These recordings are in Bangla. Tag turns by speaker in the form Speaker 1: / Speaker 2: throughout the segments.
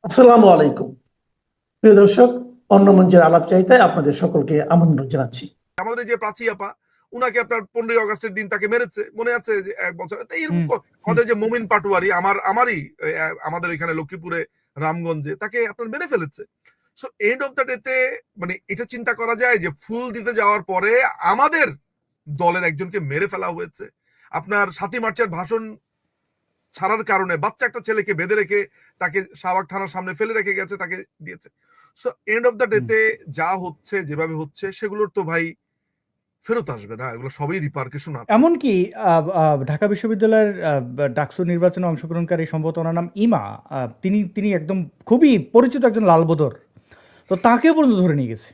Speaker 1: আসসালামু আলাইকুম প্রিয় দর্শক, অন্য মঞ্চের আলাপ চাইতায় আপনাদের সকলকে আমন্ত্রণ জানাচ্ছি।
Speaker 2: আমাদের এই যে প্রাচী আপা, উনাকে আপনার 15ই আগস্টের দিন তাকে মেরেছে, মনে আছে যে 1 বছর তো এরকম
Speaker 3: হুম, হুম,
Speaker 2: আমাদের যে মোমিন পাটোয়ারি আমারই আমাদের এখানে লক্ষ্মীপুরে রামগঞ্জে তাকে আপনার মেরে ফেলেছে। সো এন্ড অফ দ্য ডেতে মানে এটা চিন্তা করা যায় যে ফুল দিতে যাওয়ার পরে আমাদের দলের একজনকে মেরে ফেলা হয়েছে। আপনার 7ই মার্চের ভাষণ ছাড়ার কারণে বাচ্চা একটা ছেলেকে বেঁধে রেখে তাকে শাহবাগ থানার সামনে ফেলে রেখে গেছে, তাকে দিয়েছে। সো এন্ড অফ দ্য
Speaker 3: হুম।
Speaker 2: ডেতে যা হচ্ছে যেভাবে হচ্ছে সেগুলোর তো ভাই ফেরত আসবে না, এগুলো সবই রিপার্কেশন আছে।
Speaker 3: এমনকি ঢাকা বিশ্ববিদ্যালয়ের ডাকসু নির্বাচনে অংশগ্রহণকারী সম্ভবত ওনার নাম ইমা। তিনি তিনি একদম খুবই পরিচিত একজন লালবদর। তো তাকে পর্যন্ত ধরে নিয়ে গেছে।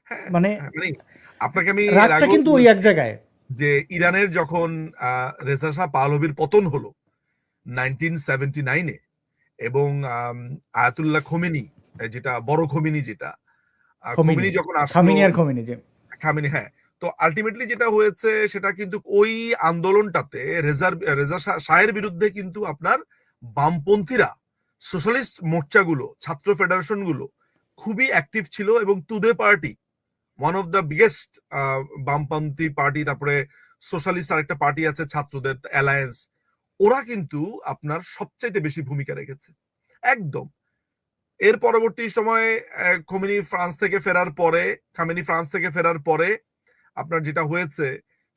Speaker 2: হ্যাঁ,
Speaker 3: মানে
Speaker 2: মানে আপনাকে আমি এর
Speaker 3: রাগটা
Speaker 2: আগেও
Speaker 3: কিন্তু ওই এক
Speaker 2: বলেছি
Speaker 3: জায়গায়।
Speaker 2: যে ইরানের যখন রেজা শাহ পাহলভির পতন হলো 1979-এ, এবং আয়াতুল্লাহ খোমেনি, যেটা বড় খোমেনি, যেটা
Speaker 3: খোমেনি,
Speaker 2: খোমেনি যখন আসলো,
Speaker 3: খামিনি আর খোমেনি যে
Speaker 2: খামেনি, হ্যাঁ। তো আলটিমেটলি যেটা হয়েছে সেটা কিন্তু ওই আন্দোলনটাতে রেজা শাহের বিরুদ্ধে কিন্তু আপনার বামপন্থীরা, সোশ্যালিস্ট মোর্চাগুলো, ছাত্র ফেডারেশন গুলো খুবই অ্যাক্টিভ ছিল, এবং তুদে party, one of the biggest বামপন্থী পার্টি, তারপরে সোশ্যালিস্ট আরেকটা পার্টি আছে ছাত্রদের অ্যালায়েন্স, ওরা কিন্তু আপনার সবচাইতে বেশি ভূমিকা রেখেছে একদম। এর পরবর্তী সময়ে খামেনি ফ্রান্স থেকে ফেরার পরে আপনার যেটা হয়েছে,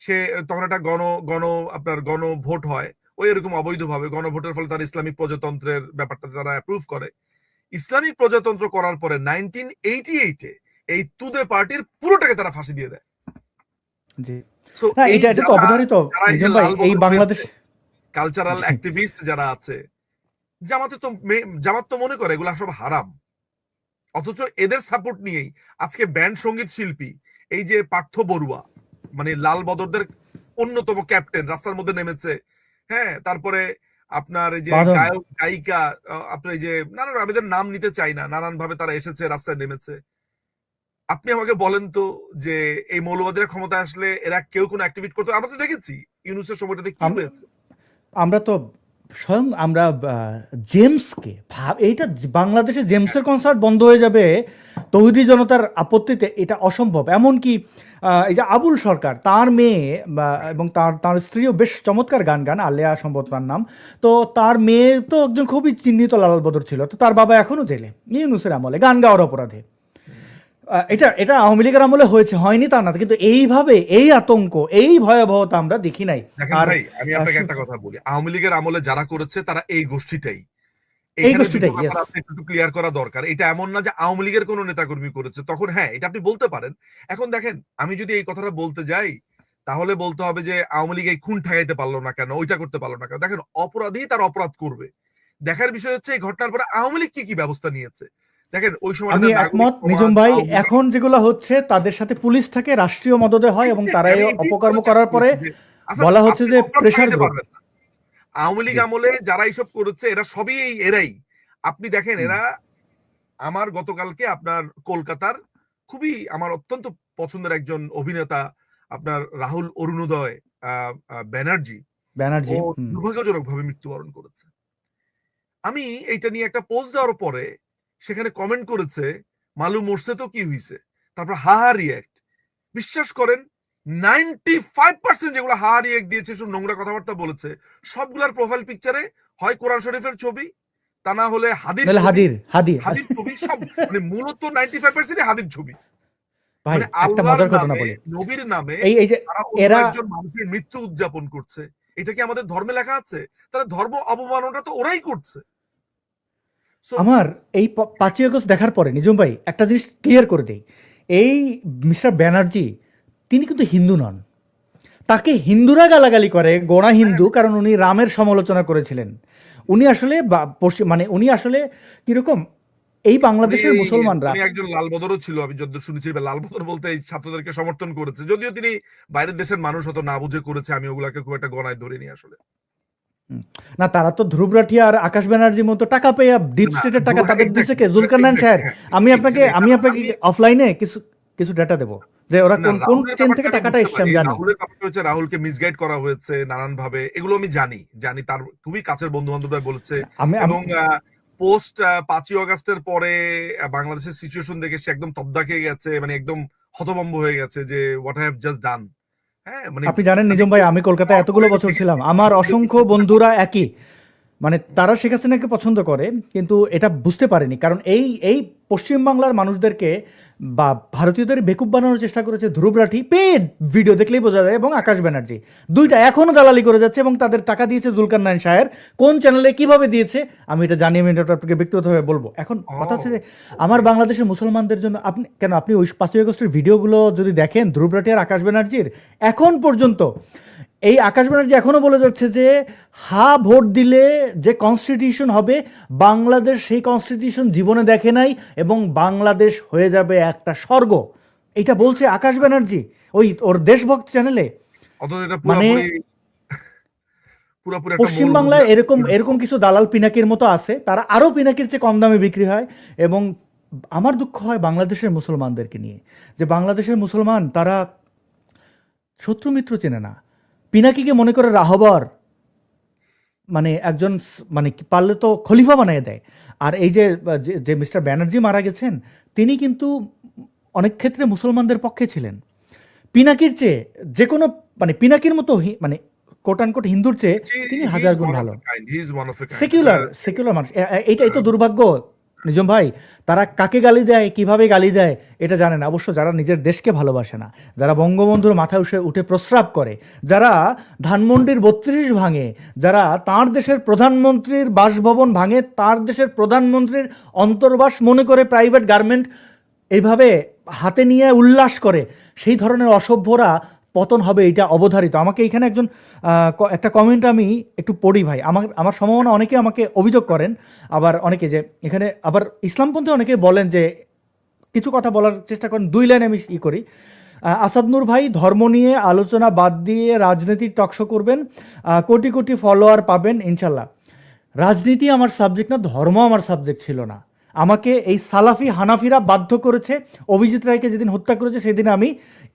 Speaker 2: সে তখন একটা গণ আপনার গণভোট হয়, ওই এরকম অবৈধভাবে গণভোটের ফলে তারা ইসলামিক প্রজাতন্ত্রের ব্যাপারটা তারা অ্যাপ্রুভ করে। ইসলামিক প্রজাতন্ত্র করার পরে 1988-এ এই তুদে পার্টির পুরোটাকে তারা ফাঁসি দিয়ে দেয়।
Speaker 3: জি।
Speaker 2: সো
Speaker 3: না,
Speaker 2: এই
Speaker 3: এটা এটা তো
Speaker 2: যারা
Speaker 3: অবধারিত
Speaker 2: যারা এই যে
Speaker 3: নিজাম ভাই,
Speaker 2: লাল
Speaker 3: এই
Speaker 2: বদর
Speaker 3: বাংলাদেশ।
Speaker 2: হয়েছে, কালচারাল
Speaker 3: জি।
Speaker 2: অ্যাক্টিভিস্ট যারা আছে, জামাত তো মনে করে এগুলা সব হারাম, অথচ এদের সাপোর্ট নিয়েই আজকে ব্যান্ড সঙ্গীত শিল্পী এই যে পার্থ বড়ুয়া, মানে লাল বদরদের অন্যতম ক্যাপ্টেন, রাস্তার মধ্যে নেমেছে। হ্যাঁ, তারপরে আপনার এই যে
Speaker 3: বাঁধন।
Speaker 2: গায়ক গায়িকা, আপনার এই যে নানান, আমি এদের নাম নিতে চাই না, নানান ভাবে তারা এসেছে, রাস্তায় নেমেছে। আপনি আমাকে বলেন তো যে এই মৌলবাদীরা ক্ষমতায় আসলে এরা কেউ কোনো অ্যাক্টিভিটি করতে, আমরা তো দেখেছি ইউনুসের সময়টাতে কি
Speaker 3: আম-
Speaker 2: হয়েছে।
Speaker 3: আমরা তো স্বয়ং আমরা জেমসকে এইটা বাংলাদেশে জেমসের কনসার্ট বন্ধ হয়ে যাবে তৌহিদি জনতার আপত্তিতে, এটা অসম্ভব। এমনকি এই যে আবুল সরকার, তার মেয়ে এবং তার তার স্ত্রীও বেশ চমৎকার গান গান, আলেয়া সম্ভবত তার নাম। তো তার মেয়ে তো একজন খুবই চিহ্নিত লাল বদর ছিল, তো তার বাবা এখনো জেলে ইউনুসের আমলে গান গাওয়ার অপরাধে। এটা এটা আওয়ামী লীগের আমলে হয়েছে, হয়নি তা না, কিন্তু এইভাবে এই আতঙ্ক, এই ভয়াবহতা আমরা দেখি নাই।
Speaker 2: দেখেন
Speaker 3: আর
Speaker 2: ভাই, আমি আপনাকে একটা কথা বলি, আওয়ামী লীগের আমলে যারা করেছে তারা এই গোষ্ঠীটাই।
Speaker 3: এই
Speaker 2: এখানে দুটো
Speaker 3: গোষ্ঠীটাই,
Speaker 2: ব্যাপার
Speaker 3: ইয়েস।
Speaker 2: আপনি একটু ক্লিয়ার করা দরকার। এটা এমন না যে আওয়ামী লীগের কোনো নেতাকর্মী করেছে, তখন হ্যাঁ এটা আপনি বলতে পারেন। এখন দেখেন, আমি যদি এই কথাটা বলতে যাই তাহলে বলতে হবে যে আওয়ামী লীগ এই খুন ঠেকাইতে পারলো না কেন, ওইটা করতে পারলো না কেন। দেখেন, অপরাধী তার অপরাধ করবে। দেখার বিষয় হচ্ছে এই ঘটনার পরে আওয়ামী লীগ কি কি ব্যবস্থা নিয়েছে। দেখেন ওই
Speaker 3: আমি
Speaker 2: সময়টাতে নাগরিক
Speaker 3: একমত
Speaker 2: সমাজ,
Speaker 3: নিজম ভাই।
Speaker 2: আওয়ামী লীগ,
Speaker 3: এখন যেগুলো হচ্ছে তাদের সাথে পুলিশ থাকে, রাষ্ট্রীয় মদদে হয়, এবং তারা
Speaker 2: আমি
Speaker 3: এই
Speaker 2: ঠিক
Speaker 3: অপকর্ম
Speaker 2: করে চেষ্টা
Speaker 3: করার পরে
Speaker 2: করছি যে আচ্ছা
Speaker 3: বলা হচ্ছে
Speaker 2: আপনি
Speaker 3: যে
Speaker 2: অপরাধ
Speaker 3: প্রেশার
Speaker 2: ঠেকাইতে
Speaker 3: গ্রুপ।
Speaker 2: পারবেন না। আওয়ামী লীগ
Speaker 3: জি।
Speaker 2: আমলে যারা এইসব করেছে এরা সবই এরাই। আপনি দেখেন
Speaker 3: হুম।
Speaker 2: এরা, আমার গতকালকে আপনার কলকাতার খুবই আমার অত্যন্ত পছন্দের একজন অভিনেতা, আপনার রাহুল অরুণোদয় ব্যানার্জি, ও
Speaker 3: ব্যানার্জি। হুম।
Speaker 2: দুর্ভাগ্যজনক ভাবে মৃত্যুবরণ করেছে। আমি এইটা নিয়ে একটা পোস্ট দেওয়ার পরে সেখানে কমেন্ট করেছে, মালু মরছে তো কি হইছে, তারপর হাহা রিয়াক্ট। বিশ্বাস করেন, 95% যেগুলো হাহা রিয়াক্ট দিয়েছে, সব নোংরা কথাবার্তা বলেছে, সবগুলার প্রোফাইল পিকচারে হয় কোরআন শরীফের ছবি, তা না হলে হাদির
Speaker 3: নাহলে
Speaker 2: ছবি,
Speaker 3: হাদির হাদি হাদি।
Speaker 2: হাদির ছবি সব, মানে মূলত 95% হাদির ছবি।
Speaker 3: ভাই,
Speaker 2: মানে
Speaker 3: একটা
Speaker 2: আল্লাহর
Speaker 3: মজার ঘটনা
Speaker 2: নামে,
Speaker 3: বলি।
Speaker 2: নবীর নামে
Speaker 3: এই যে
Speaker 2: তারা অন্য
Speaker 3: এরা,
Speaker 2: একজন মানুষের মৃত্যু উদযাপন করছে। এটা কি আমাদের ধর্মে লেখা আছে? তারা ধর্ম অবমাননা তো ওরাই করছে। সো
Speaker 3: আমার এই 5ই আগস্ট দেখার পরে নিজম ভাই একটা জিনিস ক্লিয়ার করে দেই। এই মিস্টার ব্যানার্জি, তিনি কিন্তু হিন্দু নন। তাকে হিন্দুরা গালাগালি করে, গোঁড়া হিন্দু, কারণ উনি রামের সমালোচনা করেছিলেন। উনি আসলে মানে উনি আসলে কিরকম, এই
Speaker 2: উনি
Speaker 3: বাংলাদেশের মুসলমানরা।
Speaker 2: উনি একজন লালবদরও ছিল, আমি যতদূর শুনেছি। লালবদর বলতে এই ছাত্রদেরকে সমর্থন করেছে, যদিও তিনি বাইরের দেশের মানুষ হতো না বুঝে করেছে, আমি ওগুলাকে খুব একটা গণায় ধরিনি আসলে।
Speaker 3: হুম। না, তারা তো ধ্রুব রাঠিয়া আর আকাশ ব্যানার্জির মতো টাকা পেয়ে, ডিপ
Speaker 2: না,
Speaker 3: স্টেটের টাকা তাদের দিছে
Speaker 2: এক্স্যাক্টলি
Speaker 3: কে? Zulkarnain
Speaker 2: exactly,
Speaker 3: sir.
Speaker 2: হ্যাঁ,
Speaker 3: আমি
Speaker 2: ঠিক
Speaker 3: আপনাকে
Speaker 2: সেটাই।
Speaker 3: আমি
Speaker 2: কারণ
Speaker 3: আপনাকে
Speaker 2: আমি
Speaker 3: অফলাইনে কিছু কিছু ডেটা দেবো যে ওরা
Speaker 2: না,
Speaker 3: কোন কোন
Speaker 2: রাহুলের
Speaker 3: চেন
Speaker 2: ব্যাপারটা
Speaker 3: থেকে
Speaker 2: আমি
Speaker 3: টাকাটা
Speaker 2: বুঝতে
Speaker 3: এসছে
Speaker 2: পারি।
Speaker 3: আমি জানি।
Speaker 2: রাহুলের ব্যাপারটা হচ্ছে রাহুলকে মিসগাইড করা হয়েছে নানান ভাবে, এগুলো আমি জানি তার খুবই কাছের বন্ধু বান্ধবরা বলেছে।
Speaker 3: আমি
Speaker 2: এবং পোস্ট 5ই অগাস্টের পরে বাংলাদেশের সিচুয়েশন দেখে সে একদম তব্দা খেয়ে গেছে, মানে একদম হতভম্ব হয়ে গেছে যে হোয়াট আই হ্যাভ জাস্ট ডান। হ্যাঁ, মানে
Speaker 3: আপনি জানেন
Speaker 2: আমি
Speaker 3: নিজম ভাই, আমি কলকাতায় এতগুলো বছর ছিলাম, আমার অসংখ্য বন্ধুরা একই, মানে তারা শেখ হাসিনাকে পছন্দ করে কিন্তু এটা বুঝতে পারেনি, কারণ এই এই পশ্চিমবাংলার মানুষদেরকে বা ভারতীয়দের বেকুব বানানোর চেষ্টা করেছে ধ্রুব রাঠি, পেড ভিডিও দেখলেই বোঝা যায়, এবং আকাশ ব্যানার্জি, দুইটা এখনও দালালি করে যাচ্ছে, এবং তাদের টাকা দিয়েছে জুলকার নাইন শাহের, কোন চ্যানেলে কিভাবে দিয়েছে আমি এটা জানি, আমি এটা আপনাকে ব্যক্তিগতভাবে বলবো। এখন কথা হচ্ছে যে আমার বাংলাদেশের মুসলমানদের জন্য আপনি ওই 5ই আগস্টের ভিডিওগুলো যদি দেখেন ধ্রুব রাঠি আর আকাশ ব্যানার্জির, এখন পর্যন্ত এই আকাশ ব্যানার্জি এখনো বলে যাচ্ছে যে ভোট দিলে যে কনস্টিটিউশন হবে বাংলাদেশ সেই কনস্টিটিউশন জীবনে দেখে নাই, এবং বাংলাদেশ হয়ে যাবে একটা স্বর্গ, এটা বলছে আকাশ ব্যানার্জি ওই ওর দেশভক্ত চ্যানেলে।
Speaker 2: অথচ এটা
Speaker 3: মানে
Speaker 2: পুরোপুরি একটা
Speaker 3: পশ্চিমবাংলায় এরকম এরকম কিছু দালাল পিনাকির মতো আছে, তারা আরো পিনাকির চেয়ে কম দামে বিক্রি হয়। এবং আমার দুঃখ হয় বাংলাদেশের মুসলমানদেরকে নিয়ে, যে বাংলাদেশের মুসলমান তারা শত্রু মিত্র চেনে না, পিনাকিকে মনে করে রাহবার, মানে একজন মানে পারলে তো খলিফা বানিয়ে দেয়। আর এই যে যে মিস্টার ব্যানার্জি মারা গেছেন, তিনি কিন্তু অনেক ক্ষেত্রে মুসলমানদের পক্ষে ছিলেন, পিনাকির চেয়ে যে কোনো, মানে পিনাকির মতো মানে কোট আনকোট হিন্দুর চেয়ে তিনি হাজার গুণ ভালো, সেকুলার মানুষ। এইটাই তো দুর্ভাগ্য নিজম ভাই, তারা কাকে গালি দেয় কিভাবে গালি দেয় এটা জানে না। অবশ্য যারা নিজের দেশকে ভালোবাসে না, যারা বঙ্গবন্ধুর মাথায় উঠে প্রস্রাব করে, যারা ধানমন্ডির 32 ভাঙে, যারা তার দেশের প্রধানমন্ত্রীর বাসভবন ভাঙে, তার দেশের প্রধানমন্ত্রীর অন্তর্বাস মনে করে প্রাইভেট গার্মেন্ট এইভাবে হাতে নিয়ে উল্লাস করে, সেই ধরনের অসভ্যরা পতন হবে, এটা অবধারিত। আমাকে এখানে একজন একটা কমেন্ট আমি একটু পড়ি ভাই, আমার সম্ভাবনা অনেকে আমাকে অভিযোগ করেন, আবার অনেকে যে এখানে আবার ইসলামপন্থী অনেকে বলেন যে কিছু কথা বলার চেষ্টা করেন, 2 লাইন আমি করি। আসাদ নূর ভাই, ধর্ম নিয়ে আলোচনা বাদ দিয়ে রাজনীতির টকশো করবেন, কোটি কোটি ফলোয়ার পাবেন ইনশাল্লাহ। রাজনীতি আমার সাবজেক্ট না, ধর্ম আমার সাবজেক্ট ছিল না, আমাকে এই সালাফি হানাফিরা বাধ্য করেছে। অভিজিৎ রায়কে যেদিন হত্যা করেছে সেদিন আমি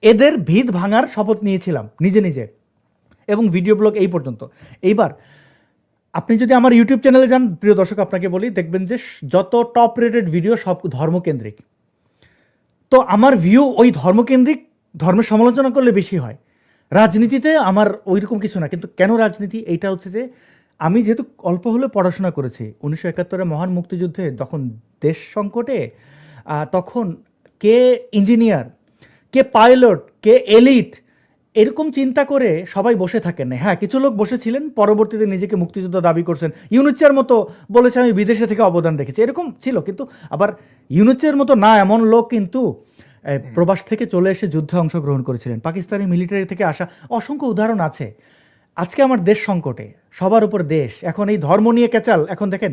Speaker 3: এদের ভিত ভাঙার শপথ নিয়েছিলাম নিজে নিজে, এবং ভিডিও ব্লগ এই পর্যন্ত। এইবার আপনি যদি আমার ইউটিউব চ্যানেলে যান, প্রিয় দর্শক আপনাকে বলি, দেখবেন যে যত টপ রেটেড ভিডিও সব ধর্মকেন্দ্রিক। তো আমার ভিউ ওই ধর্মকেন্দ্রিক, ধর্মের সমালোচনা করলে বেশি হয়, রাজনীতিতে আমার ওইরকম কিছু না। কিন্তু কেন রাজনীতি, এইটা হচ্ছে যে আমি যেহেতু অল্প হলে পড়াশোনা করেছি, 1971 মহান মুক্তিযুদ্ধে যখন দেশ সংকটে, তখন কে ইঞ্জিনিয়ার, কে পাইলট, কে এলিট, এরকম চিন্তা করে সবাই বসে থাকেন না। হ্যাঁ, কিছু লোক বসেছিলেন, পরবর্তীতে নিজেকে মুক্তিযোদ্ধা দাবি করছেন, ইউনুচ্চার মতো বলেছে আমি বিদেশে থেকে অবদান রেখেছি, এরকম ছিল। কিন্তু আবার ইউনুচ্চার মতো না এমন লোক কিন্তু প্রবাস থেকে চলে এসে যুদ্ধে অংশগ্রহণ করেছিলেন, পাকিস্তানি মিলিটারি থেকে আসা অসংখ্য উদাহরণ আছে। আজকে আমার দেশ সংকটে, সবার উপর দেশ, এখন এই ধর্ম নিয়ে ক্যাচাল। এখন দেখেন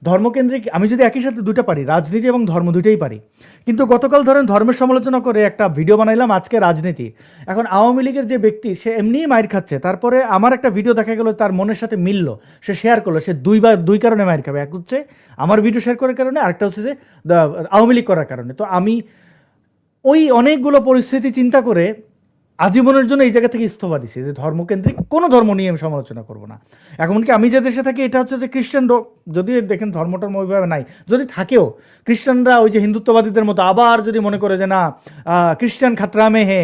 Speaker 3: ধর্মকেন্দ্রিক, আমি যদি একই সাথে দুটো পারি, রাজনীতি এবং ধর্ম দুটোই পারি, কিন্তু গতকাল ধরেন ধর্মের সমালোচনা করে একটা ভিডিও বানাইলাম, আজকে রাজনীতি। এখন আওয়ামী লীগের যে ব্যক্তি, সে এমনিই মাইর খাচ্ছে, তারপরে আমার একটা ভিডিও দেখা গেল তার মনের সাথে মিলল, সে শেয়ার করলো, সে দুই কারণে মাইর খাবে। এক হচ্ছে আমার ভিডিও শেয়ার করার কারণে, আরেকটা হচ্ছে যে আওয়ামী লীগ করার কারণে। তো আমি ওই অনেকগুলো পরিস্থিতি চিন্তা করে আজীবনের জন্য এই জায়গা থেকে ইস্তফা দিছি, যে ধর্মকেন্দ্রিক কোনো ধর্ম নিয়ে আমি সমালোচনা করবো না। এমনকি আমি যে দেশে থাকি, এটা হচ্ছে যে খ্রিস্টান, যদি দেখেন ধর্মটর্ম ওইভাবে নাই, যদি থাকেও খ্রিস্টানরা ওই যে হিন্দুত্ববাদীদের মতো আবার যদি মনে করে যে না খ্রিস্টান খাতরামে হে,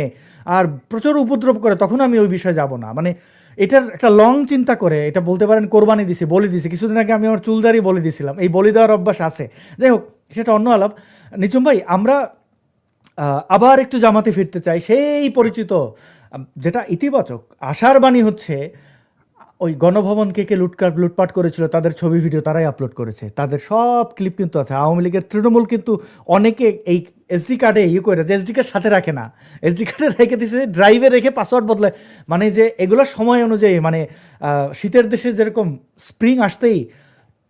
Speaker 3: আর প্রচুর উপদ্রব করে, তখন আমি ওই বিষয়ে যাব না। মানে এটার একটা লং চিন্তা করে, এটা বলতে পারেন কোরবানি দিছি, বলি দিছি। কিছুদিন আগে আমি আমার চুলদারি বলি দিছিলাম, এই বলি দেওয়ার অভ্যাস আছে। যাই হোক, সেটা অন্য আলাপ। নিচুম ভাই, আমরা আবার একটু জামাতে ফিরতে চাই, সেই পরিচিত যেটা ইতিবাচক আশার বাণী হচ্ছে, ওই গণভবন কে লুটপাট করেছিল, তাদের ছবি ভিডিও তারাই আপলোড করেছে, তাদের সব ক্লিপ কিন্তু আছে। আওয়ামী লীগের তৃণমূল কিন্তু অনেকে এই এসডি কার্ডে করে, এসডি কার্ড সাথে রাখে না, এসডি কার্ডে রেখে দিচ্ছে, ড্রাইভে রেখে পাসওয়ার্ড বদলায়। মানে যে এগুলো সময় অনুযায়ী, মানে শীতের দেশে যেরকম স্প্রিং আসতেই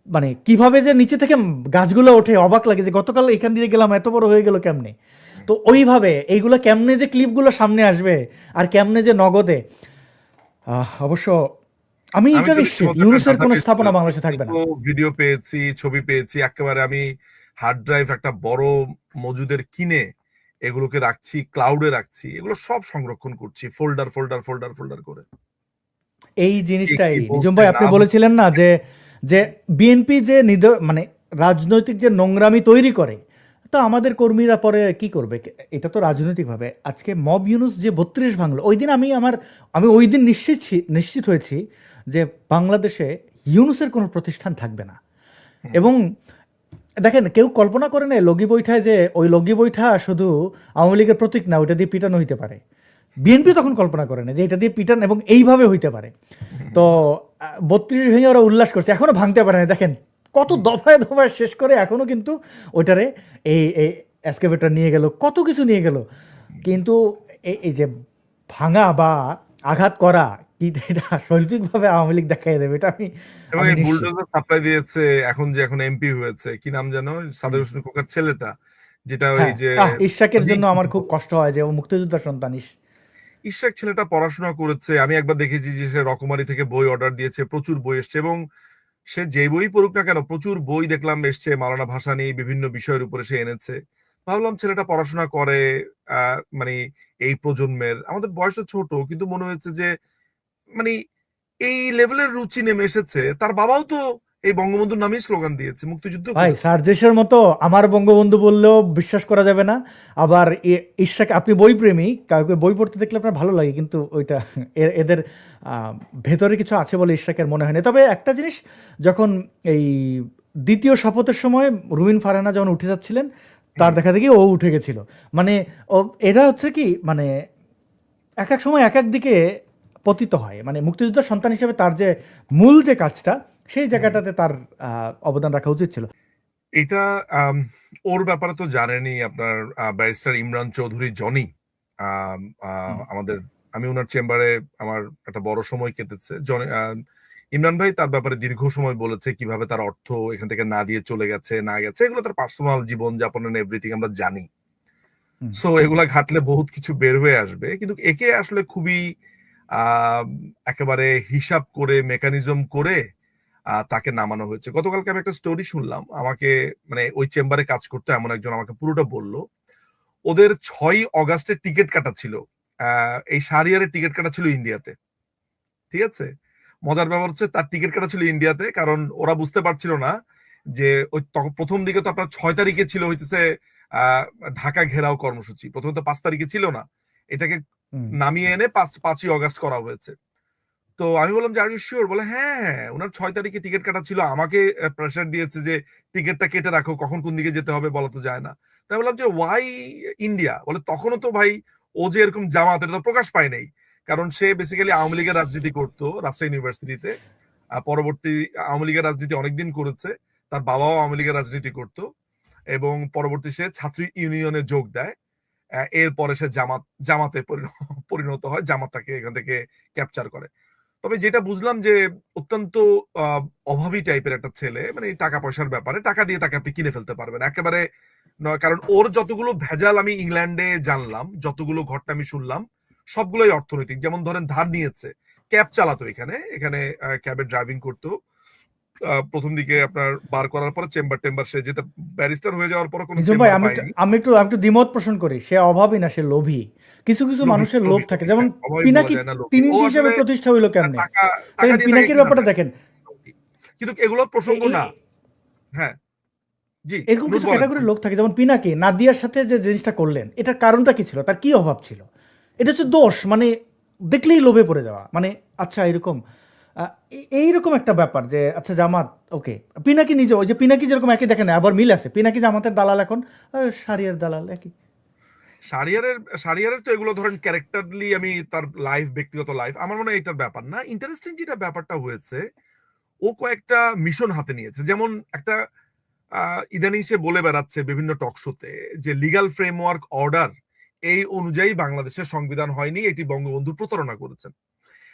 Speaker 3: মানে কিভাবে যে নিচে থেকে গাছগুলো ওঠে, অবাক লাগে যে গতকাল এখান দিয়ে গেলাম, এত বড় হয়ে গেল কেমনে। তো ওইভাবে এইগুলো কেমনে যে ক্লিপগুলো সামনে আসবে, আর কেমনে যে নগদে, অবশ্য আমি এটা নিশ্চিত ইউনুসের কোনো স্থাপনা বাংলাদেশে থাকবে না।
Speaker 2: ভিডিও পেয়েছি, ছবি পেয়েছি, একেবারে আমি হার্ড ড্রাইভ একটা বড় মজুদের কিনে এগুলোকে রাখছি, ক্লাউডে রাখছি, এগুলো সব সংরক্ষণ করছি ফোল্ডার ফোল্ডার ফোল্ডার ফোল্ডার করে।
Speaker 3: এই
Speaker 2: কে
Speaker 3: জিনিসটাই
Speaker 2: কি
Speaker 3: নিঝুম
Speaker 2: বলছে
Speaker 3: ভাই
Speaker 2: না
Speaker 3: আপনি
Speaker 2: বলছে,
Speaker 3: বলেছিলেন না যে যে বিএনপি যে মানে রাজনৈতিক যে নোংরামি তৈরি করে, তো আমাদের কর্মীরা পরে কি করবে? এটা তো রাজনৈতিকভাবে আজকে মব ইউনুস যে ৩২ ভাঙলো, ওই দিন আমি ওই দিন নিশ্চিত হয়েছি যে বাংলাদেশে ইউনুসের কোনো প্রতিষ্ঠান থাকবে না।
Speaker 2: হুম,
Speaker 3: এবং দেখেন, কেউ কল্পনা করে না লগি বৈঠায় যে ওই লগি বৈঠা শুধু আওয়ামী লীগের প্রতীক না, ওইটা দিয়ে পিটানো হইতে পারে। বিএনপি তখন কল্পনা করে না যে এটা দিয়ে পিটান এবং এইভাবে হইতে পারে। তো ৩২ ভেঙে ওরা উল্লাস করছে, এখনো ভাঙতে পারে না। দেখেন কত দফায় দফায় শেষ করে এখনো কিন্তু ওইটারে এই এসকেভেটর নিয়ে গেল, কত কিছু নিয়ে গেল, কিন্তু এই যে ভাঙা বা আঘাত করা কি, এটা শৈল্পিকভাবে আওয়ামী লীগ দেখাই দেবে, এটা আমি
Speaker 2: এবং
Speaker 3: আমি
Speaker 2: এই
Speaker 3: নিশ্চিত।
Speaker 2: বুলডোজার সাপ্লাই দিয়েছে এখন এমপি হয়েছে, কি নাম যেন, সাদেক হোসেন খোকার ছেলেটা, যেটা ওই
Speaker 3: হ্যাঁ,
Speaker 2: যে
Speaker 3: ইশরাকের
Speaker 2: অনেক
Speaker 3: জন্য আমার খুব কষ্ট হয় যে ও মুক্তিযোদ্ধার সন্তান।
Speaker 2: ইশরাক ছেলেটা পড়াশোনা করেছে, আমি একবার দেখেছি যে সে রকমারি থেকে বই অর্ডার দিয়েছে, প্রচুর বই এসছে, এবং সে যে বই পড়ুক না কেন প্রচুর বই দেখলাম এসছে, মাওলানা ভাসানী বিভিন্ন বিষয়ের উপরে সে এনেছে। ভাবলাম ছেলেটা পড়াশোনা করে, মানে এই প্রজন্মের, আমাদের বয়সও ছোট, কিন্তু মনে হয়েছে যে মানে এই লেভেলের রুচি নেমে এসেছে। তার বাবাও তো এই বঙ্গবন্ধুর নামেই স্লোগান দিয়েছে, মুক্তিযুদ্ধ
Speaker 3: ভাই
Speaker 2: করেছে।
Speaker 3: সার্জেসের মতো আমার বঙ্গবন্ধু বললেও বিশ্বাস করা যাবে না। আবার ইশরাক, আপনি বই প্রেমী, কাউকে বই পড়তে দেখলে আপনার ভালো লাগে, কিন্তু ওইটা এদের ভেতরে কিছু আছে বলে ইশরাকের মনে হয় না। তবে একটা জিনিস, যখন এই দ্বিতীয় শপথের সময় রুমিন ফারহানা যখন উঠে যাচ্ছিলেন, তার
Speaker 2: হুম।
Speaker 3: দেখা দেখি ও উঠে গেছিল। মানে এরা হচ্ছে কি, মানে এক এক সময় এক এক দিকে পতিত হয়। মানে মুক্তিযোদ্ধার সন্তান হিসেবে তার যে মূল যে কাজটা, সেই
Speaker 2: হুম।
Speaker 3: জায়গাটাতে তার অবদান রাখা উচিত ছিল।
Speaker 2: এটা আম, ওর ব্যাপারে তো জানেনই আপনার ব্যারিস্টার ইমরান চৌধুরী জনি, আম, আমাদের, আমি ওনার চেম্বারে আমার একটা বড় সময় কেটেছে। ইমরান ভাই তার ব্যাপারে দীর্ঘ সময় বলেছে কিভাবে তার অর্থ এখান থেকে না দিয়ে চলে গেছে না গেছে, এগুলো তার পার্সোনাল জীবন যাপন এভরিথিং আমরা জানি।
Speaker 3: হুম।
Speaker 2: সো এগুলা ঘাটলে বহুত কিছু বের হয়ে আসবে, কিন্তু একে আসলে খুবই আহ একেবারে হিসাব করে মেকানিজম করে তাকে নামানো হয়েছে। গতকালকে আমি একটা স্টোরি শুনলাম, আমাকে মানে ওই চেম্বারে কাজ করতে এমন একজন আমাকে পুরোটা বলল। ওদের 6ই অগাস্টের টিকিট কাটা ছিল, এই শাহরিয়ারের টিকিট কাটা ছিল ইন্ডিয়াতে, ঠিক আছে। মজার ব্যাপার হচ্ছে তার টিকিট কাটা ছিল ইন্ডিয়াতে, কারণ ওরা বুঝতে পারছিল না যে ওই প্রথম দিকে তো আপনার 6 তারিখে ছিল হইতেছে আহ ঢাকা ঘেরাও কর্মসূচি, প্রথমে তো 5 তারিখে ছিল না, এটাকে
Speaker 3: হুম।
Speaker 2: নামিয়ে এনে 5ই অগাস্ট করা হয়েছে। তো আমি বললাম যে আর ইউ শিওর? বলে হ্যাঁ হ্যাঁ, ওনার 6 তারিখে টিকিট কাটা ছিল, আমাকে প্রেসার দিয়েছে যে টিকিটটা কেটে রাখো, কখন কোন দিকে যেতে হবে বলা তো যায় না। তাই বললাম যে ওয়াই ইন্ডিয়া? বলে তখনও তো ভাই ও যে এরকম জামাত এটা তো প্রকাশ পায় নাই, কারণ সে বেসিক্যালি আওয়ামী লীগের রাজনীতি করতো রাজশাহী ইউনিভার্সিটিতে। পরবর্তী আওয়ামী লীগের রাজনীতি অনেকদিন করেছে, তার বাবাও আওয়ামী লীগের রাজনীতি করতো, এবং পরবর্তী সে ছাত্র ইউনিয়নে যোগ দেয়। এরপরে সে জামাতে পরিণত হয়, জামাত তাকে এখান থেকে ক্যাপচার করে। তবে যেটা বুঝলাম যে অত্যন্ত অভাবী টাইপের একটা ছেলে, মানে টাকা পয়সার ব্যাপারে টাকা দিয়ে তাকে আপনি কিনে ফেলতে পারবেন একেবারে নয়, কারণ ওর যতগুলো ভেজাল আমি ইংল্যান্ডে জানলাম, যতগুলো ঘটনা আমি শুনলাম, সবগুলোই অর্থনৈতিক। যেমন ধরেন ধার নিয়েছে, ক্যাব চালাতো, এখানে এখানে ক্যাবে ড্রাইভিং করতো। প্রথম দিকে আপনার বার করার পরে চেম্বার টেম্বার সে যেটা, ব্যারিস্টার হয়ে যাওয়ার পরে কোনো
Speaker 3: নিঝুম ভাই,
Speaker 2: চেম্বার
Speaker 3: আমি
Speaker 2: পায়নি।
Speaker 3: একটু দ্বিমত পোষণ করি। সে অভাবী না, সে লোভী। কিছু কিছু
Speaker 2: লোভী
Speaker 3: মানুষের লোভ
Speaker 2: লোভী
Speaker 3: থাকে,
Speaker 2: লোভী,
Speaker 3: যেমন
Speaker 2: হ্যাঁ, অভাবী বলা
Speaker 3: পিনাকি
Speaker 2: যায় না, লোভী।
Speaker 3: তিন
Speaker 2: ও
Speaker 3: ইঞ্চি হিসেবে
Speaker 2: আসলে
Speaker 3: প্রতিষ্ঠা হইলো কেমনে?
Speaker 2: টাকা টাকা
Speaker 3: দেখেন
Speaker 2: দিয়ে তাকে
Speaker 3: পিনাকির
Speaker 2: কেনা
Speaker 3: ব্যাপারটা
Speaker 2: থাকে,
Speaker 3: দেখেন।
Speaker 2: কিন্তু এগুলো প্রসঙ্গ
Speaker 3: এই
Speaker 2: না। হ্যাঁ, জি,
Speaker 3: এরকম
Speaker 2: নূর
Speaker 3: কিছু
Speaker 2: বলেন।
Speaker 3: ক্যাটাগরির লোক থাকে, যেমন পিনাকি নাদিয়ার সাথে যে জিনিসটা করলেন, এটার কারণটা কি ছিল? তার কি অভাব ছিল? এটা হচ্ছে দোষ, মানে দেখলেই লোভে পড়ে যাওয়া। মানে আচ্ছা, এরকম এইরকম একটা ব্যাপার যে আচ্ছা জামাত, ওকে, পিনাকি নিজে, ওই যে পিনাকি যেরকম একই, দেখেন আবার মিল আছে, পিনাকি জামাতের দালাল, এখন সারিয়ার দালাল একই।
Speaker 2: শাহরিয়ারের তো এগুলো ধরেন ক্যারেক্টারলি, আমি তার লাইফ, ব্যক্তিগত লাইফ, আমার মনে হয় এটার ব্যাপার না। ইন্টারেস্টিং যেটা ব্যাপারটা হয়েছে, ও কয়েকটা মিশন হাতে নিয়েছে। যেমন একটা ইদানিং সে বলে বেড়াচ্ছে বিভিন্ন টক শোতে যে লিগ্যাল ফ্রেমওয়ার্ক অর্ডার এই অনুযায়ী বাংলাদেশের সংবিধান হয়নি, এটি বঙ্গবন্ধু প্রতারণা করেছেন।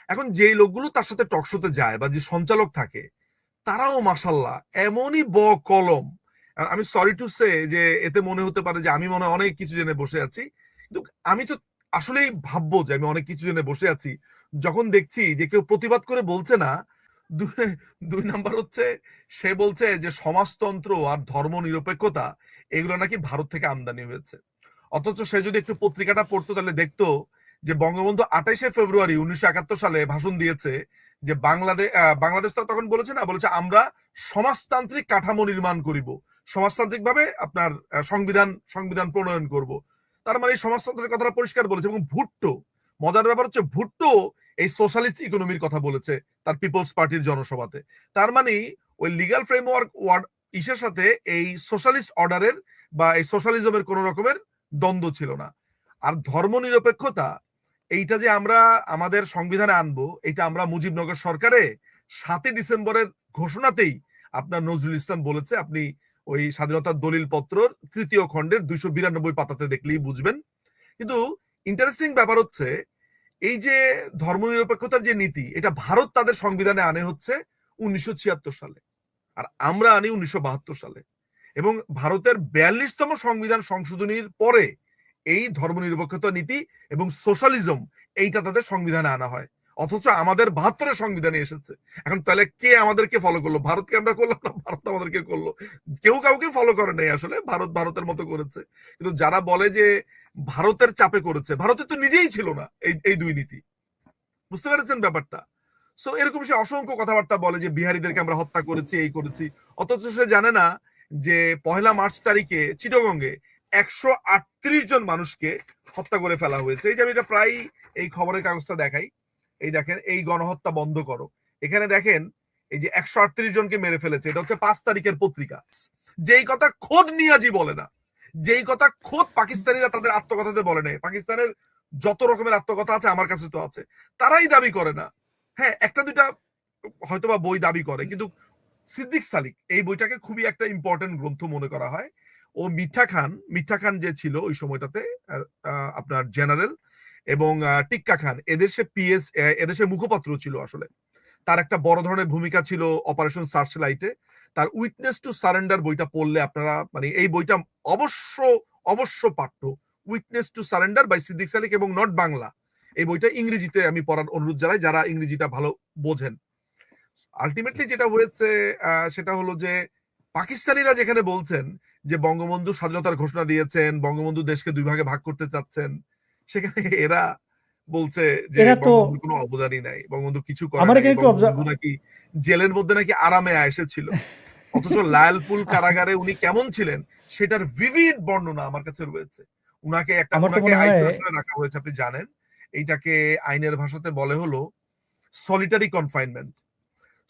Speaker 2: এখন যেই লোকগুলো তার সাথে টক শোতে যায় বা যে সঞ্চালক থাকে, তারাও মাসাল্লাহ এমনই কলম। আমি সরি টু সে যে এতে মনে হতে পারে যে আমি মনে হয় অনেক কিছু জেনে বসে আছি, কিন্তু আমি তো আসলেই ভাববো যে আমি অনেক কিছু জেনে বসে আছি যখন দেখছি যে কেউ প্রতিবাদ করে বলছে না। দুই নাম্বার হচ্ছে, সে বলছে যে সমাজতন্ত্র আর ধর্ম নিরপেক্ষতা এগুলো নাকি ভারত থেকে আমদানি হয়েছে। অথচ সে যদি একটু পত্রিকাটা পড়তো তাহলে দেখতো যে বঙ্গবন্ধু 28শে ফেব্রুয়ারি 1971 সালে ভাষণ দিয়েছে যে বাংলাদেশ তো তখন বলেছে না, বলেছে আমরা সমাজতান্ত্রিক কাঠামো নির্মাণ করিব, সমাজতান্ত্রিক ভাবে আপনার সংবিধান প্রণয়ন করব। তার মানে এই সমাজতন্ত্রের কথাটা পরিষ্কার বলেছে। এবং ভুট্টো, মজার ব্যাপার হচ্ছে ভুট্টো এই সোশ্যালিস্ট ইকোনমির কথা বলেছে তার পিপলস পার্টির জনসভাতে। তার মানে ওই লিগ্যাল ফ্রেমওয়ার্ক ইসের সাথে এই সোশ্যালিস্ট অর্ডারের বা এই সোশ্যালিজমের কোন রকমের দ্বন্দ্ব ছিল না। আর ধর্মনিরপেক্ষতা এইটা যে আমরা আমাদের সংবিধানে আনবো, এটা আমরা মুজিবনগর সরকারে 7ই ডিসেম্বরের ঘোষণাতেই আপনার নজরুল ইসলাম বলেছে। আপনি ওই স্বাধীনতার দলিল পত্রর 3য় খণ্ডের 292 পাতাতে দেখলেই বুঝবেন। কিন্তু ইন্টারেস্টিং ব্যাপার হচ্ছে এই যে ধর্মনিরপেক্ষতার যে নীতি, এটা ভারত তাদের সংবিধানে আনে হচ্ছে 1976 সালে, আর আমরা আনি 1972 সালে। এবং ভারতের 42তম সংবিধান সংশোধনীর পরে এই ধর্মনিরপেক্ষতা নীতি এবং সোশ্যালিজম এইটা তাদের সংবিধানে আনা হয়, অথচ আমাদের 72-এর সংবিধানে এসেছে। এখন তাহলে কে আমাদেরকে ফলো করলো? ভারতকে আমরা করলাম না, ভারত আমাদেরকে করলো। কেউ কাউকে ফলো করে নাই, আসলে ভারত ভারতের মতো করেছে। কিন্তু যারা বলে যে ভারতের চাপে করেছে, ভারতের তো নিজেই ছিল না এই দুই নীতি। বুঝতে পেরেছেন ব্যাপারটা? সো এরকম সে অসংখ্য কথাবার্তা বলে যে বিহারীদেরকে আমরা হত্যা করেছি, এই করেছি, অথচ সে জানে না যে 1 মার্চ তারিখে চিটাগংয়ে 138 জন মানুষকে হত্যা করে ফেলা হয়েছে। এই যে আমি এটা প্রায় এই খবরের কাগজটা দেখাই, এই দেখেন, এই গণহত্যা বন্ধ করো, এখানে দেখেন এই যে 138 জনকে মেরে ফেলেছে। এটা হচ্ছে 5 তারিখের পত্রিকা। যেই কথা খোদ নিয়াজি বলে না, যেই কথা খোদ পাকিস্তানিরা তাদের আত্মকথাতে বলে নেই। পাকিস্তানের যত রকমের আত্মকথা আছে আমার কাছে তো আছে, তারাই দাবি করে না। হ্যাঁ, একটা দুইটা হয়তোবা বই দাবি করে, কিন্তু সিদ্দিক সালিক এই বইটাকে খুবই একটা ইম্পর্টেন্ট গ্রন্থ মনে করা হয়। ও মিঠা খান যে ছিল ওই সময়টাতে আপনার জেনারেল, এবং টিক্কা খান এদেশের মুখপাত্র ছিল আসলে। তার একটা বড় ধরনের ভূমিকা ছিল অপারেশন সার্চলাইটে। তার উইটনেস টু সারেন্ডার বইটা পড়লে আপনারা, মানে এই বইটা অবশ্য পাঠ্য। Witness to surrender by Siddiq Salik এবং নট বাংলা, এই বইটা ইংরেজিতে আমি পড়ার অনুরোধ জানাই যারা ইংরেজিটা ভালো বোঝেন। আলটিমেটলি যেটা হয়েছে সেটা হলো যে পাকিস্তানিরা যেখানে বলছেন যে বঙ্গবন্ধু স্বাধীনতার ঘোষণা দিয়েছেন, বঙ্গবন্ধু দেশকে 2 ভাগে ভাগ করতে চাচ্ছেন, সেখানে এরা বলছে যে বঙ্গবন্ধুর কোনো অবদানই নাই, বঙ্গবন্ধু কিছু করে নাই, বঙ্গবন্ধু নাকি জেলের মধ্যে নাকি আরামে এসেছিল। অথচ লালপুল কারাগারে উনি কেমন ছিলেন সেটার ভিভিড বর্ণনা আমার কাছে রয়েছে। উনাকে আইসোলেশনে রাখা হয়েছে, আপনি জানেন। এইটাকে আইনের ভাষাতে বলে হলো সলিটারি কনফাইনমেন্ট।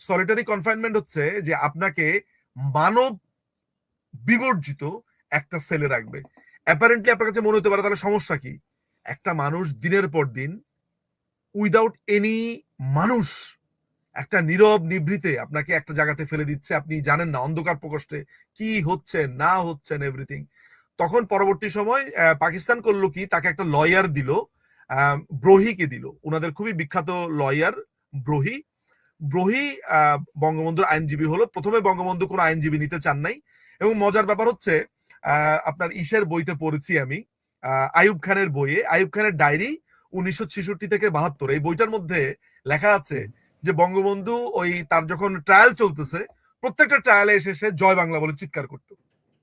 Speaker 2: সলিটারি কনফাইনমেন্ট হচ্ছে যে আপনাকে মানব বিবর্জিত একটা সেলে রাখবে। অ্যাপারেন্টলি আপনার কাছে মনে হতে পারে তাহলে সমস্যা কি? একটা মানুষ দিনের পর দিন উইদাউট এনি মানুষ একটা নীরব নিভৃতে আপনাকে একটা জায়গাতে ফেলে দিচ্ছে, আপনি জানেন না অন্ধকার প্রকোষ্ঠে কি হচ্ছে না হচ্ছেন এভরিথিং। তখন পরবর্তী সময় পাকিস্তান করলো কি, তাকে একটা লয়ার দিল, ব্রোহিকে দিল, ওনাদের খুবই বিখ্যাত লয়ার ব্রোহি বঙ্গবন্ধুর আইনজীবী হলো। প্রথমে বঙ্গবন্ধু কোনো আইনজীবী নিতে চান নাই। এবং মজার ব্যাপার হচ্ছে আপনার ইসের বইতে পড়েছি আমি, আইয়ুব খানের বইয়ে, আইয়ুব খানের ডায়েরি 1966 থেকে 72, এই বইটার মধ্যে লেখা আছে যে বঙ্গবন্ধু ওই তার যখন ট্রায়াল চলতেছে, প্রত্যেকটা ট্রায়ালে এসে সে জয় বাংলা বলে চিৎকার করতো,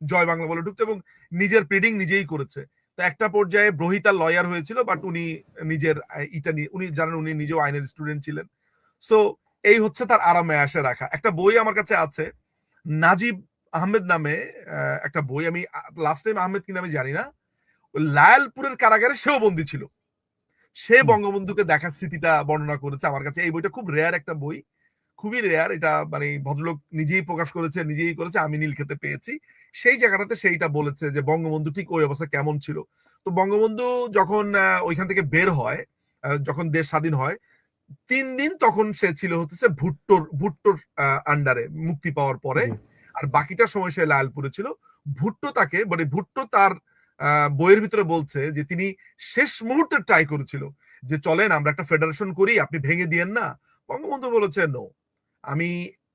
Speaker 2: জয় বাংলা বলে ঢুকতো, এবং নিজের প্রিডিং নিজেই করেছে। তো একটা পর্যায়ে ব্রোহি তার লয়ার হয়েছিল, বাট উনি নিজের উনি জানেন উনি নিজেও আইনের স্টুডেন্ট ছিলেন। সো এই হচ্ছে তার আরামে আসে রাখা। একটা বই আমার কাছে আছে, নাজিব আহমেদ নামে একটা বই, আমি লাস্ট টাইম আহমেদ কিনা আমি জানি না, লায়ালপুরের কারাগারে সেও বন্দী ছিল, সে বঙ্গবন্ধুকে দেখার স্মৃতিটা বর্ণনা করেছে আমার কাছে। এই বইটা খুব রেয়ার একটা বই, খুবই রেয়ার। এটা মানে ভদ্রলোক নিজেই প্রকাশ করেছে, নিজেই করেছে, আমি নীলক্ষেতে পেয়েছি। সেই জায়গাটাতে সেইটা বলেছে যে বঙ্গবন্ধু ঠিক ওই অবস্থা কেমন ছিল। তো বঙ্গবন্ধু যখন ওইখান থেকে বের হয়, যখন দেশ স্বাধীন হয় 3 দিন, তখন সে ছিল হচ্ছে ভুট্টোর আন্ডারে মুক্তি পাওয়ার পরে, আর বাকিটা সময় সে লালপুরে ছিল। ভুট্টো তার বইয়ের ভিতরে বলছে যে তিনি শেষ মুহূর্তে ট্রাই করেছিল যে চলেন আমরা একটা ফেডারেশন করি, আপনি ভেঙে দিয়েন না। বঙ্গবন্ধু বলেছে নো,